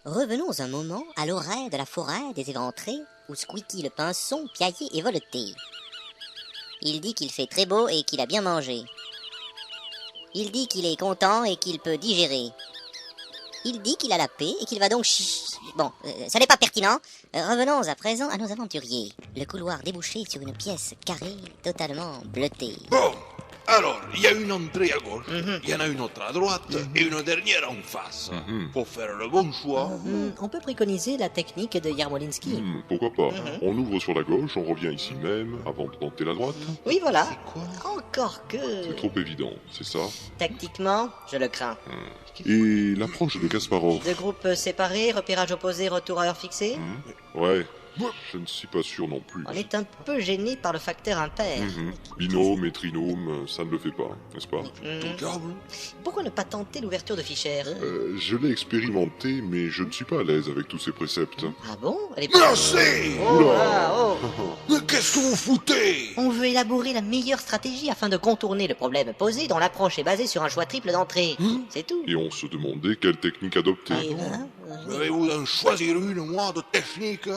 Revenons un moment à l'oreille de la forêt des éventrés, où Squeaky le pinson piaillait et voletait. Il dit qu'il fait très beau et qu'il a bien mangé. Il dit qu'il est content et qu'il peut digérer. Il dit qu'il a la paix et qu'il va donc Bon, ça n'est pas pertinent. Revenons à présent à nos aventuriers. Le couloir débouchait sur une pièce carrée, totalement bleutée. Bon, alors, il y a une entrée à gauche, il y en a une autre à droite et une dernière en face. Pour faire le bon choix. On peut préconiser la technique de Yarmolinsky. Pourquoi pas. On ouvre sur la gauche, on revient ici même, avant de tenter la droite. Oui, voilà. Quoi? Encore que... C'est trop évident, c'est ça. Tactiquement, je le crains. Et l'approche de Kasparov. Deux groupes séparés, repérage opposé, retour à heure fixée. Ouais, je ne suis pas sûr non plus. On est un peu gêné par le facteur impair. Binôme et trinôme, ça ne le fait pas, n'est-ce pas? Diable. Pourquoi ne pas tenter l'ouverture de Fischer? Je l'ai expérimenté, mais je ne suis pas à l'aise avec tous ces préceptes. Ah bon? Elle est Mais pas... assez! Oh, voilà, oh. Mais qu'est-ce que vous foutez? On veut élaborer la meilleure stratégie afin de contourner le problème posé dont l'approche est basée sur un choix triple d'entrée. C'est tout. Et on se demandait quelle technique adopter. Et ben, Avez-vous en choisir une, moi, de technique?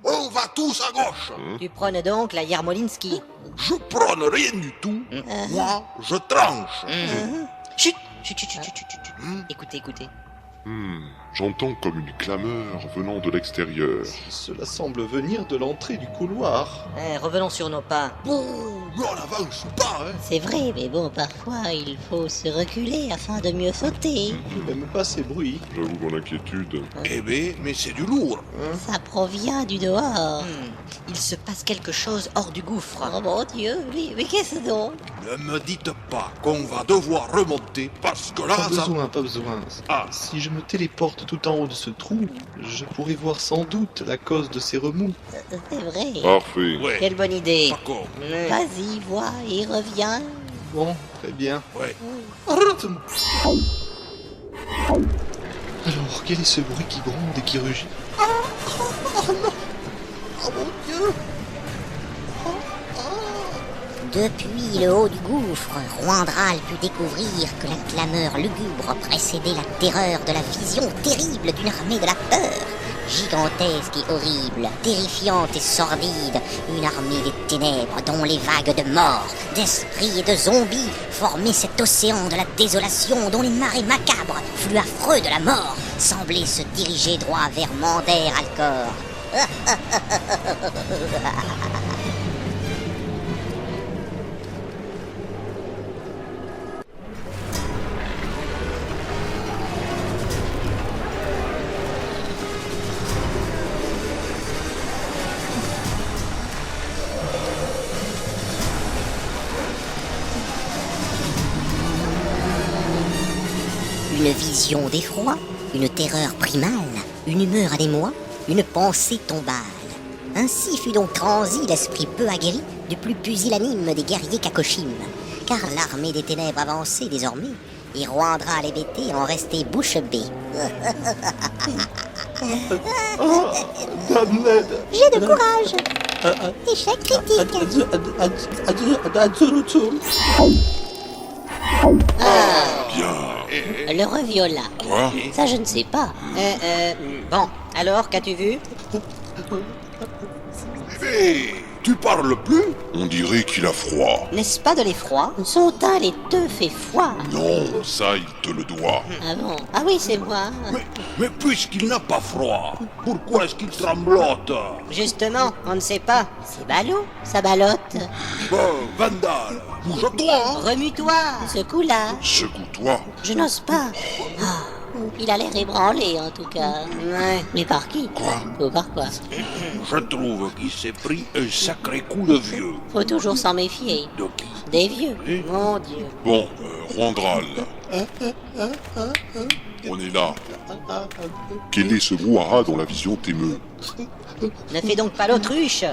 On va tous à gauche. tu prônes donc la Yarmolinsky. Je prône rien du tout. Moi, je tranche. Chut, chut, chut, chut, chut, chut, chut. Écoutez, écoutez. J'entends comme une clameur venant de l'extérieur. Cela semble venir de l'entrée du couloir. Revenons sur nos pas. Bon, mais on n'avance pas, hein. C'est vrai, mais bon, parfois il faut se reculer afin de mieux sauter. Je n'aime pas ces bruits. J'avoue mon inquiétude. Eh ben, mais c'est du lourd. Ça provient du dehors. Il se passe quelque chose hors du gouffre. Oh mon Dieu, mais qu'est-ce donc? Ne me dites pas qu'on va devoir remonter parce que là, Pas ça... besoin, pas besoin. Ah. Si je me téléporte tout en haut de ce trou, je pourrais voir sans doute la cause de ces remous. C'est vrai. Parfait. Ouais, Quelle bonne idée. pas con. Vas-y, vois et reviens. Bon, très bien. Ouais. Alors, quel est ce bruit qui gronde et qui rugit? Depuis le haut du gouffre, Roandral put découvrir que la clameur lugubre précédait la terreur de la vision terrible d'une armée de la peur. Gigantesque et horrible, terrifiante et sordide, une armée des ténèbres dont les vagues de mort, d'esprits et de zombies formaient cet océan de la désolation dont les marées macabres, flux affreux de la mort, semblaient se diriger droit vers Mander Alcor. Une vision d'effroi, une terreur primale, une humeur à l'émoi, une pensée tombale. Ainsi fut donc transi l'esprit peu aguerri du plus pusillanime des guerriers Kakoshim, car l'armée des ténèbres avançait désormais, et Roandral et Bété en restaient bouche bée. J'ai de courage. Échec critique. Le reviola. Quoi? Ça, je ne sais pas. Bon, alors, qu'as-tu vu? Hé, tu parles plus? On dirait qu'il a froid. N'est-ce pas de l'effroi? Son teint laiteux fait foi. Non, ça il te le doit. Ah bon? Ah oui, c'est moi. Mais puisqu'il n'a pas froid, pourquoi est-ce qu'il tremblote? Justement, on ne sait pas. C'est ballot, ça ballotte. Bon, Vandal, bouge-toi, hein. Remue-toi. Secoue-la. Secoue-toi. Je n'ose pas. Ah, il a l'air ébranlé, en tout cas. Ouais. Mais par qui? Quoi? Ou par quoi? Je trouve qu'il s'est pris un sacré coup de vieux. Faut toujours s'en méfier. De qui? Des vieux. Mon Dieu. Bon, Roandral. On est là. Quel est ce brouhaha dont la vision t'émeut? Ne fais donc pas l'autruche.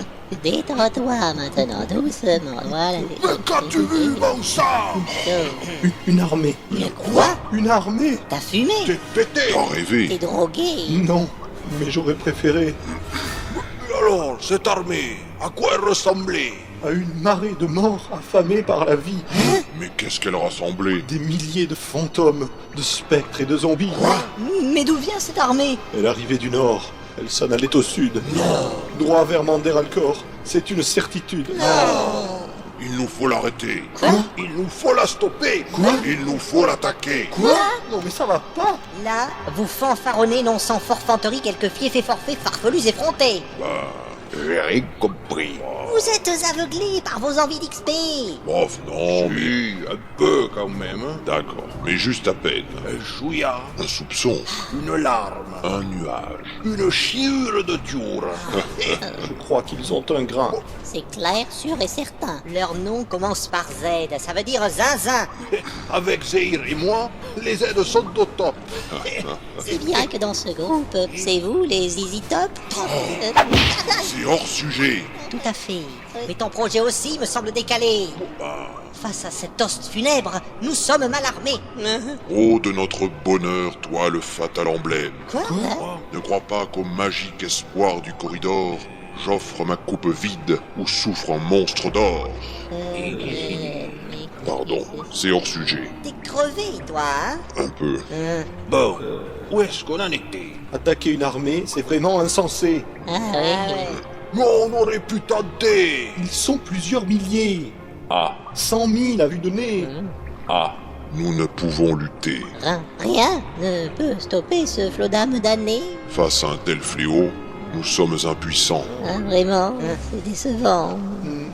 Détends-toi maintenant, doucement. Voilà. Mais qu'as-tu vu, bon sang? Une armée. Mais quoi? Une armée. T'as fumé? T'es pété. T'as T'es rêvé. drogué? Non, mais j'aurais préféré. Alors, cette armée, à quoi elle ressemblait? à une marée de morts affamés par la vie. Mais qu'est-ce qu'elle rassemblait? Des milliers de fantômes, de spectres et de zombies. Mais d'où vient cette armée? Elle arrivait du nord, elle s'en allait au sud. Droit vers Manderalcor, c'est une certitude. Il nous faut l'arrêter. Il nous faut la stopper. Il nous faut l'attaquer. Non mais ça va pas. Là, vous fanfaronnez non sans forfanterie quelques fiefs et forfaits farfelus effrontés. J'ai rien compris. Vous êtes aveuglés par vos envies d'XP. Bof, non, mais... Oui, un peu quand même. D'accord, mais juste à peine. Un chouïa, Un soupçon, une larme, un nuage. une chiure de tour. Je crois qu'ils ont un grain. C'est clair, sûr et certain. Leur nom commence par Z, ça veut dire zinzin. Avec Zéhir et moi, les aides sont au top. C'est bien que dans ce groupe, c'est vous les Easy Top. C'est hors sujet. Tout à fait. Mais ton projet aussi me semble décalé. Face à cet hoste funèbre, nous sommes mal armés. Oh, de notre bonheur, toi le fatal emblème. Quoi? Ne crois pas qu'au magique espoir du corridor, j'offre ma coupe vide où souffre un monstre d'or. Pardon, c'est hors sujet. T'es crevé, toi, hein? Un peu. Bon, où est-ce qu'on en était? Attaquer une armée, c'est vraiment insensé. Ah ouais. Mais on aurait pu tenter. Ils sont plusieurs milliers. Ah, 100 000 à vue de nez. Nous ne pouvons lutter. Rien ne peut stopper ce flot d'âmes damnées. Face à un tel fléau, nous sommes impuissants. Hein, vraiment, c'est décevant.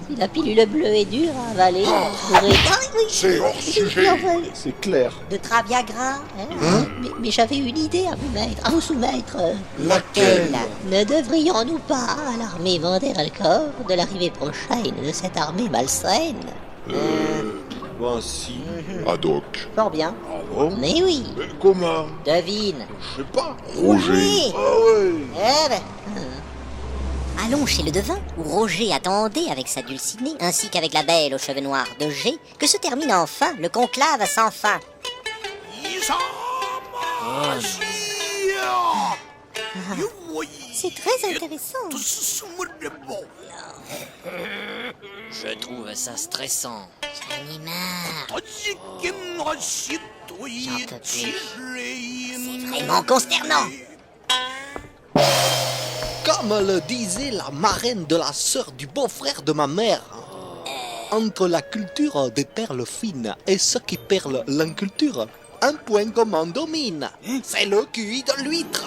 Si la pilule bleue est dure à avaler, vous pourrez... Ah, oui, C'est hors sujet. enfin, C'est clair. de Traviagra, hein? Mais j'avais une idée à vous mettre, à vous soumettre. Laquelle? Ne devrions-nous pas alarmer Manderalcor de l'arrivée prochaine de cette armée malsaine? Ben si. Ad hoc. Fort bien. ah bon? Mais oui, Mais comment? devine. Je sais pas. Roger. Oui. Ah ouais. Eh ben, Allons chez le devin, où Roger attendait avec sa dulcinée, ainsi qu'avec la belle aux cheveux noirs de G, que se termine enfin le conclave sans fin. c'est très intéressant. Je trouve ça stressant. J'en ai marre. J'en peux plus. C'est vraiment consternant. Comme le disait la marraine de la sœur du beau-frère de ma mère, entre la culture des perles fines et ceux qui perlent l'inculture, un point commun domine, c'est le cul de l'huître.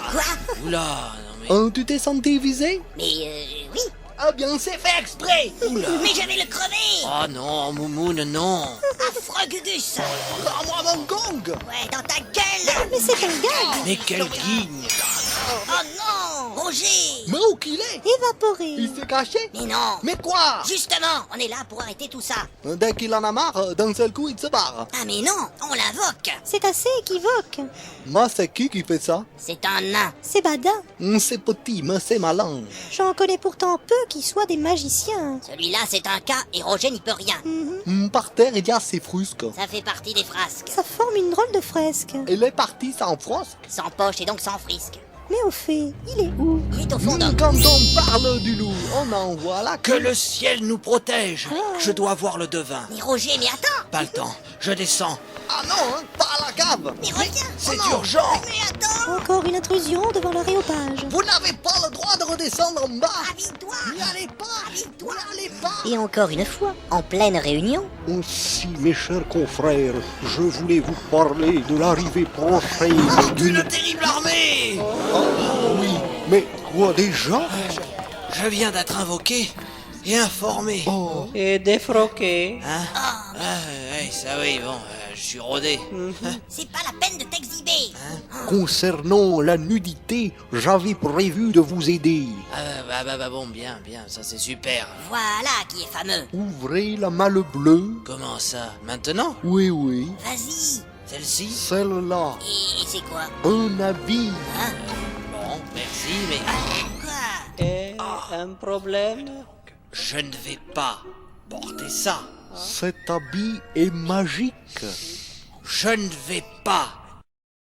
Oula, non mais... Tu t'es senti visé? Mais oui. Ah bien, c'est fait exprès. Mais je vais le crever. Oh non, Moumoune, non. Affreux Gugus. Rends-moi mon gong. Ouais, dans ta gueule. Mais c'est un gag. Mais quel digne. Oh non, Roger. Mais où qu'il est? Évaporé. Il s'est caché? Mais non. Mais quoi? Justement, on est là pour arrêter tout ça. Dès qu'il en a marre, d'un seul coup, il se barre. Ah mais non, on l'invoque. C'est assez équivoque. Moi, c'est qui fait ça? C'est un nain. C'est badin. C'est petit, mais c'est malin. J'en connais pourtant peu qui soient des magiciens. Celui-là, c'est un cas et Roger n'y peut rien. Par terre, il y a ses frusques. Ça fait partie des frasques. Ça forme une drôle de fresque. Elle est partie sans frosque. Sans poche et donc sans frisque. Mais au fait, il est où? Il est au fond d'un... Quand on parle du loup, on en voit la Que le ciel nous protège. Je dois voir le devin. Mais Roger, mais attends. Pas le temps, je descends. Ah non, pas à la cave. Mais reviens. C'est urgent. Mais attends. Encore une intrusion devant le réopage. Vous n'avez pas le droit de redescendre en bas. Habille-toi. N'y allez pas. Habille-toi. N'y allez pas. Et encore une fois, en pleine réunion, Aussi, mes chers confrères, je voulais vous parler de l'arrivée prochaine D'une terrible armée. Oui, mais quoi déjà? Je viens d'être invoqué et informé. Et défroqué. Hein? Ouais, ça oui, bon, je suis rodé. c'est pas la peine de t'exhiber. Concernant la nudité, j'avais prévu de vous aider. Bon, bien, ça c'est super. Voilà qui est fameux. Ouvrez la malle bleue. Comment ça? Maintenant? Oui, oui, Vas-y. Celle-ci? celle-là. Et c'est quoi? Un habit. Bon, merci, mais Quoi? Et un problème? je ne vais pas porter ça. Cet habit est magique. Je ne vais pas